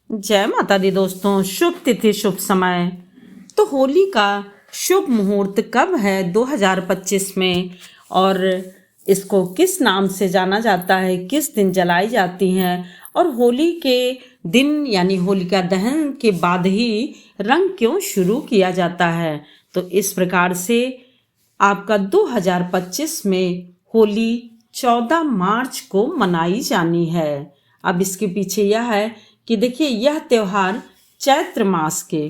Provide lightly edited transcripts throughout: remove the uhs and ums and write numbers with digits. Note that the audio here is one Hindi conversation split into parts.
जय माता दी दोस्तों। शुभ तिथि शुभ समय। तो होली का शुभ मुहूर्त कब है 2025 में, और इसको किस नाम से जाना जाता है, किस दिन जलाई जाती हैं, और होली के दिन यानी होलिका दहन के बाद ही रंग क्यों शुरू किया जाता है। तो इस प्रकार से आपका 2025 में होली 14 मार्च को मनाई जानी है। अब इसके पीछे यह है कि देखिए, यह त्योहार चैत्र मास के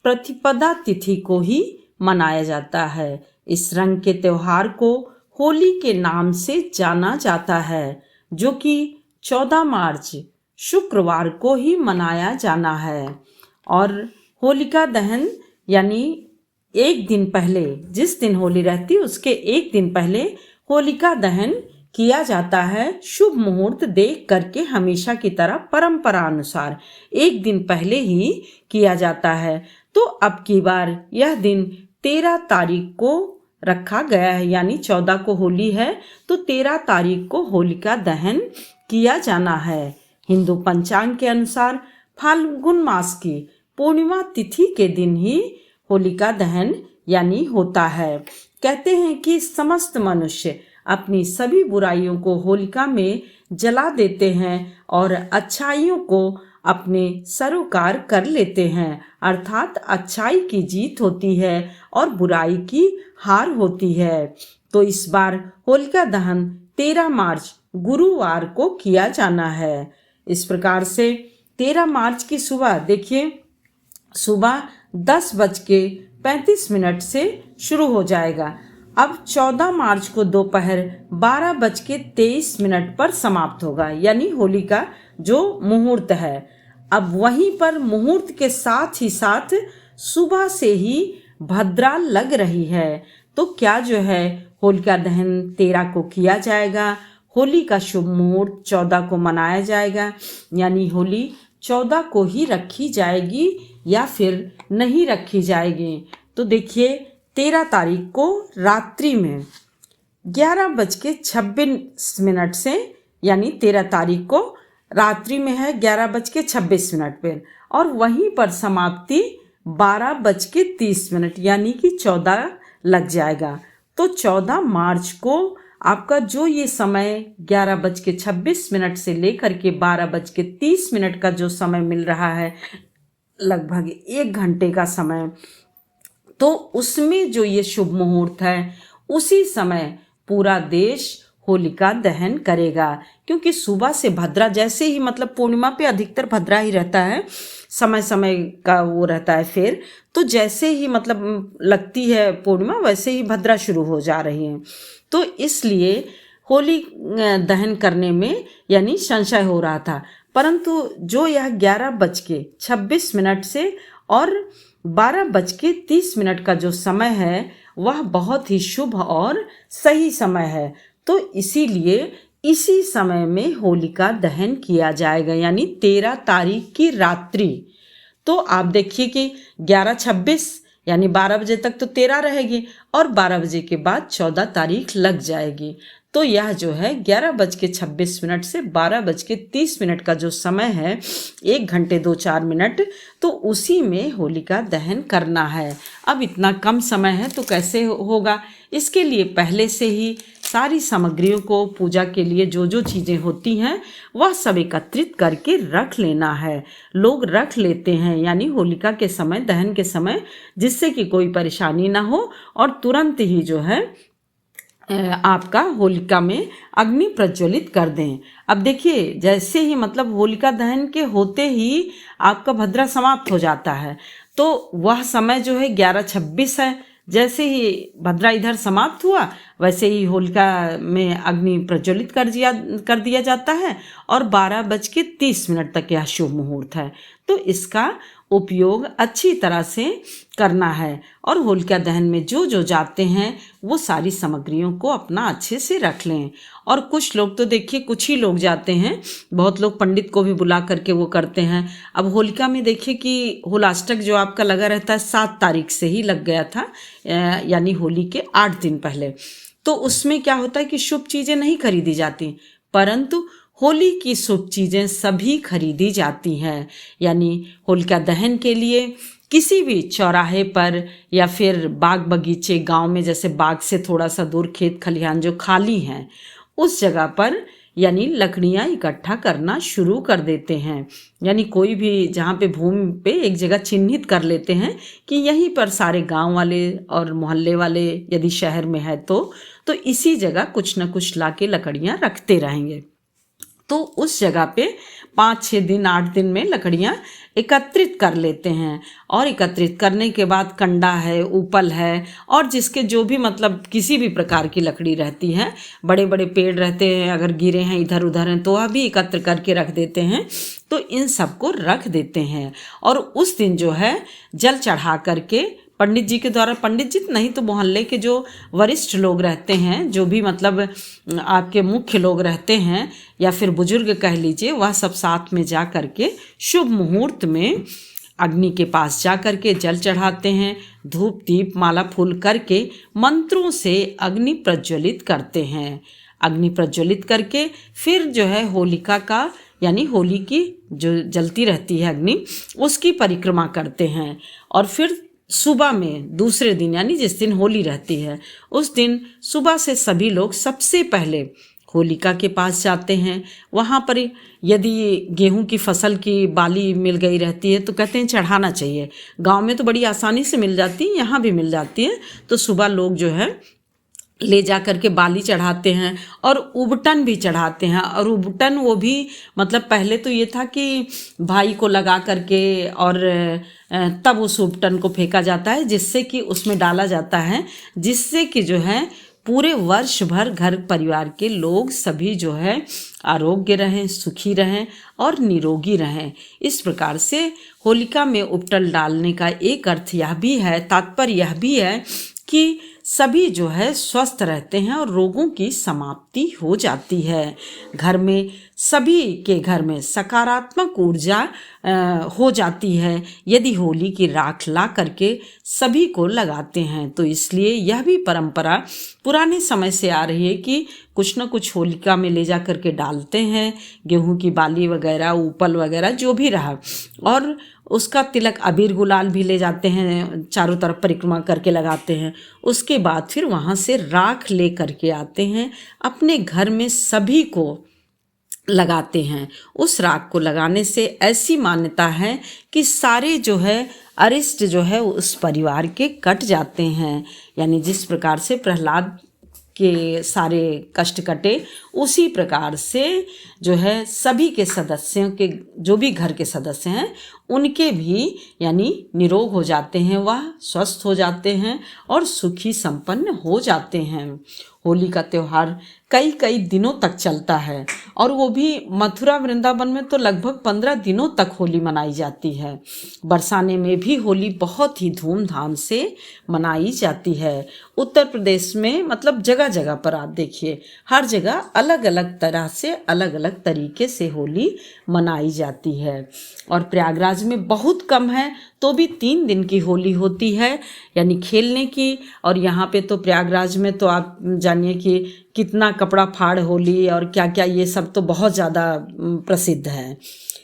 प्रतिपदा तिथि को ही मनाया जाता है। इस रंग के त्योहार को होली के नाम से जाना जाता है, जो कि 14 मार्च शुक्रवार को ही मनाया जाना है। और होलिका दहन यानी एक दिन पहले, जिस दिन होली रहती है उसके एक दिन पहले होलिका दहन किया जाता है। शुभ मुहूर्त देख करके हमेशा की तरह परंपरा अनुसार एक दिन पहले ही किया जाता है। तो अब की बार यह दिन 13 तारीख को रखा गया है, यानी 14 को होली है तो 13 तारीख को होलिका दहन किया जाना है। हिंदू पंचांग के अनुसार फाल्गुन मास की पूर्णिमा तिथि के दिन ही होलिका दहन यानी होता है। कहते हैं कि समस्त मनुष्य अपनी सभी बुराइयों को होलिका में जला देते हैं और अच्छाइयों को अपने सरोकार कर लेते हैं, अर्थात अच्छाई की जीत होती है और बुराई की हार होती है। तो इस बार होलिका दहन 13 मार्च गुरुवार को किया जाना है। इस प्रकार से 13 मार्च की सुबह देखिए, सुबह 10:35 से शुरू हो जाएगा। अब 14 मार्च को दोपहर 12:23 पर समाप्त होगा, यानी होली का जो मुहूर्त है। अब वहीं पर मुहूर्त के साथ ही साथ सुबह से ही भद्रा लग रही है। तो क्या जो है होलिका दहन 13 को किया जाएगा, होली का शुभ मुहूर्त 14 को मनाया जाएगा, यानी होली 14 को ही रखी जाएगी या फिर नहीं रखी जाएगी। तो देखिए, 13 तारीख को रात्रि में 11:26 से, यानी 13 तारीख को रात्रि में है 11:26 पर, और वहीं पर समाप्ति 12:30 यानी कि 14 लग जाएगा। तो 14 मार्च को आपका जो ये समय 11:26 से लेकर के 12:30 का जो समय मिल रहा है, लगभग 1 घंटे का समय, तो उसमें जो ये शुभ मुहूर्त है उसी समय पूरा देश होलिका दहन करेगा। क्योंकि सुबह से भद्रा, जैसे ही मतलब पूर्णिमा पे अधिकतर भद्रा ही रहता है, समय समय का वो रहता है। फिर तो जैसे ही मतलब लगती है पूर्णिमा, वैसे ही भद्रा शुरू हो जा रही है। तो इसलिए होली दहन करने में यानी संशय हो रहा था, परंतु जो यह 11:26 से और 12:30 का जो समय है वह बहुत ही शुभ और सही समय है। तो इसीलिए इसी समय में होलिका दहन किया जाएगा, यानी 13 तारीख की रात्रि। तो आप देखिए कि 11:26 यानी 12 बजे तक तो 13 रहेगी, और 12 बजे के बाद 14 तारीख लग जाएगी। तो यह जो है 11:26 से 12:30 का जो समय है, 1 घंटे 2-4 मिनट, तो उसी में होलिका दहन करना है। अब इतना कम समय है तो कैसे होगा? इसके लिए पहले से ही सारी सामग्रियों को, पूजा के लिए जो जो चीज़ें होती हैं वह सब एकत्रित करके रख लेना है। लोग रख लेते हैं यानी होलिका के समय, दहन के समय, जिससे कि कोई परेशानी ना हो और तुरंत ही जो है आपका होलिका में अग्नि प्रज्वलित कर दें। अब देखिए, जैसे ही मतलब होलिका दहन के होते ही आपका भद्रा समाप्त हो जाता है, तो वह समय जो है 11:26 है। जैसे ही भद्रा इधर समाप्त हुआ, वैसे ही होलिका में अग्नि प्रज्वलित कर दिया जाता है, और 12:30 तक यह शुभ मुहूर्त है। तो इसका उपयोग अच्छी तरह से करना है, और होलिका दहन में जो जो जाते हैं वो सारी सामग्रियों को अपना अच्छे से रख लें। और कुछ लोग तो देखिए, कुछ ही लोग जाते हैं, बहुत लोग पंडित को भी बुला करके वो करते हैं। अब होलिका में देखिए कि होलाष्टक जो आपका लगा रहता है 7 तारीख से ही लग गया था, यानी होली के 8 दिन पहले। तो उसमें क्या होता है कि शुभ चीज़ें नहीं खरीदी जाती, परंतु होली की शुभ चीज़ें सभी खरीदी जाती हैं। यानी होलिका दहन के लिए किसी भी चौराहे पर या फिर बाग बगीचे, गांव में जैसे बाग से थोड़ा सा दूर खेत खलिहान जो खाली हैं, उस जगह पर यानी लकड़ियाँ इकट्ठा करना शुरू कर देते हैं। यानी कोई भी जहाँ पे भूमि पे एक जगह चिन्हित कर लेते हैं कि यहीं पर सारे गांव वाले और मोहल्ले वाले, यदि शहर में है तो इसी जगह कुछ न कुछ लाके लकड़ियाँ रखते रहेंगे। तो उस जगह पे 5-6 दिन 8 दिन में लकड़ियाँ एकत्रित कर लेते हैं। और एकत्रित करने के बाद कंडा है, ऊपल है, और जिसके जो भी मतलब किसी भी प्रकार की लकड़ी रहती है, बड़े बड़े पेड़ रहते हैं, अगर गिरे हैं इधर उधर हैं तो वह भी एकत्र करके रख देते हैं। तो इन सबको रख देते हैं और उस दिन जो है जल चढ़ा करके पंडित जी के द्वारा, पंडित जी नहीं तो मोहल्ले के जो वरिष्ठ लोग रहते हैं, जो भी मतलब आपके मुख्य लोग रहते हैं या फिर बुजुर्ग कह लीजिए, वह सब साथ में जा करके शुभ मुहूर्त में अग्नि के पास जा करके जल चढ़ाते हैं। धूप दीप माला फूल करके मंत्रों से अग्नि प्रज्वलित करते हैं। अग्नि प्रज्वलित करके फिर जो है होलिका का यानी होली की जो जलती रहती है अग्नि, उसकी परिक्रमा करते हैं। और फिर सुबह में दूसरे दिन यानी जिस दिन होली रहती है उस दिन सुबह से सभी लोग सबसे पहले होलिका के पास जाते हैं। वहाँ पर यदि गेहूं की फसल की बाली मिल गई रहती है तो कहते हैं चढ़ाना चाहिए। गांव में तो बड़ी आसानी से मिल जाती है, यहाँ भी मिल जाती है। तो सुबह लोग जो है ले जा कर के बाली चढ़ाते हैं और उबटन भी चढ़ाते हैं। और उबटन वो भी मतलब पहले तो ये था कि भाई को लगा करके और तब उस उबटन को फेंका जाता है, जिससे कि उसमें डाला जाता है, जिससे कि जो है पूरे वर्ष भर घर परिवार के लोग सभी जो है आरोग्य रहें, सुखी रहें और निरोगी रहें। इस प्रकार से होलिका में उबटन डालने का एक अर्थ यह भी है, तात्पर्य यह भी है कि सभी जो है स्वस्थ रहते हैं और रोगों की समाप्ति हो जाती है। घर में सभी के घर में सकारात्मक ऊर्जा हो जाती है यदि होली की राख ला करके सभी को लगाते हैं। तो इसलिए यह भी परंपरा पुराने समय से आ रही है कि कुछ न कुछ होलिका में ले जा करके डालते हैं, गेहूं की बाली वगैरह, ऊपल वगैरह जो भी रहा, और उसका तिलक अबीर गुलाल भी ले जाते हैं, चारों तरफ परिक्रमा करके लगाते हैं। उसके बाद फिर वहाँ से राख ले करके आते हैं, अपने घर में सभी को लगाते हैं। उस राख को लगाने से ऐसी मान्यता है कि सारे जो है अरिष्ट जो है उस परिवार के कट जाते हैं। यानी जिस प्रकार से प्रहलाद के सारे कष्ट कटे, उसी प्रकार से जो है सभी के सदस्यों के, जो भी घर के सदस्य हैं, उनके भी यानी निरोग हो जाते हैं, वह स्वस्थ हो जाते हैं और सुखी संपन्न हो जाते हैं। होली का त्यौहार कई कई दिनों तक चलता है और वो भी मथुरा वृंदावन में तो लगभग 15 दिनों तक होली मनाई जाती है। बरसाने में भी होली बहुत ही धूमधाम से मनाई जाती है। उत्तर प्रदेश में मतलब जगह जगह पर आप देखिए, हर जगह अलग अलग तरह से अलग अलग तरीके से होली मनाई जाती है। और प्रयागराज में बहुत कम है तो भी 3 दिन की होली होती है यानी खेलने की। और यहाँ पे तो प्रयागराज में तो आप जानिए कि कितना कपड़ा फाड़ होली और क्या क्या, ये सब तो बहुत ज़्यादा प्रसिद्ध है।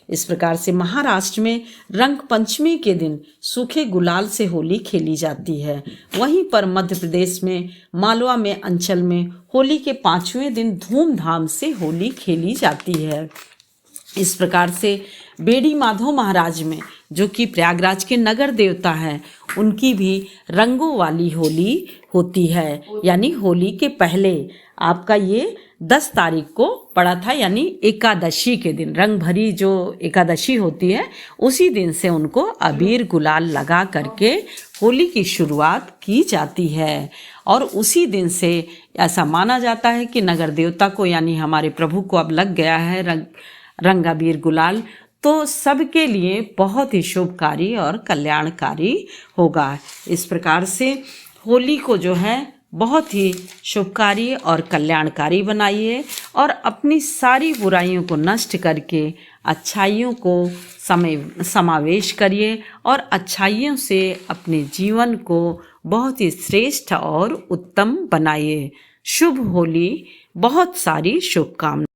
इस प्रकार से महाराष्ट्र में रंग पंचमी के दिन सूखे गुलाल से होली खेली जाती है। वहीं पर मध्य प्रदेश में मालवा में अंचल में होली के 5वें दिन धूमधाम से होली खेली जाती है। इस प्रकार से बेड़ी माधव महाराज में, जो कि प्रयागराज के नगर देवता हैं, उनकी भी रंगों वाली होली होती है। यानी होली के पहले आपका ये 10 तारीख को पड़ा था, यानी एकादशी के दिन, रंग भरी जो एकादशी होती है उसी दिन से उनको अबीर गुलाल लगा करके होली की शुरुआत की जाती है। और उसी दिन से ऐसा माना जाता है कि नगर देवता को यानी हमारे प्रभु को अब लग गया है रंग अबीर गुलाल, तो सबके लिए बहुत ही शुभकारी और कल्याणकारी होगा। इस प्रकार से होली को जो है बहुत ही शुभकारी और कल्याणकारी बनाइए और अपनी सारी बुराइयों को नष्ट करके अच्छाइयों को समावेश करिए और अच्छाइयों से अपने जीवन को बहुत ही श्रेष्ठ और उत्तम बनाइए। शुभ होली, बहुत सारी शुभकामनाएं।